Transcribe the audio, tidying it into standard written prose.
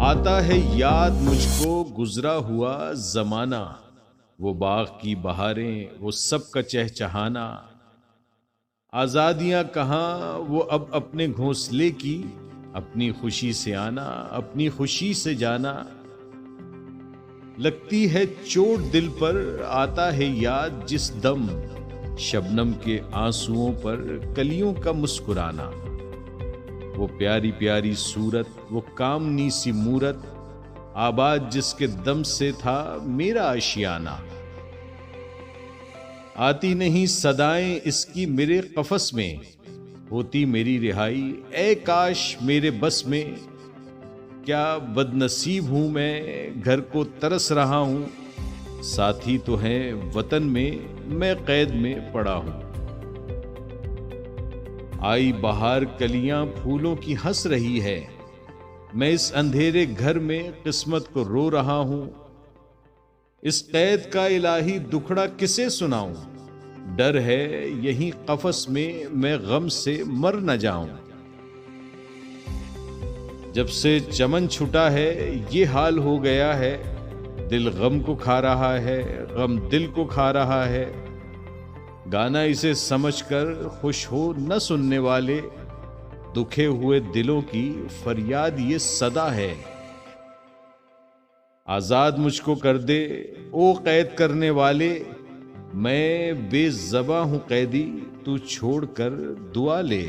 आता है याद मुझको गुजरा हुआ जमाना, वो बाग की बहारें, वो सब का चहचहाना। आजादियां कहाँ, वो अब अपने घोंसले की, अपनी खुशी से आना, अपनी खुशी से जाना। लगती है चोट दिल पर, आता है याद जिस दम, शबनम के आंसुओं पर कलियों का मुस्कुराना। वो प्यारी प्यारी सूरत, वो कामनी सी मूरत, आबाद जिसके दम से था मेरा आशियाना। आती नहीं सदाएं इसकी मेरे कफस में, होती मेरी रिहाई ए काश मेरे बस में। क्या बदनसीब हूं मैं, घर को तरस रहा हूं, साथी तो है वतन में, मैं कैद में पड़ा हूं। आई बहार कलियां फूलों की हंस रही है, मैं इस अंधेरे घर में किस्मत को रो रहा हूं। इस कैद का इलाही दुखड़ा किसे सुनाऊं, डर है यहीं कफस में मैं गम से मर न जाऊं। जब से चमन छूटा है ये हाल हो गया है, दिल गम को खा रहा है, गम दिल को खा रहा है। गाना इसे समझकर खुश हो न सुनने वाले, दुखे हुए दिलों की फरियाद ये सदा है। आजाद मुझको कर दे ओ कैद करने वाले, मैं बेज़बां हूं कैदी, तू छोड़ कर दुआ ले।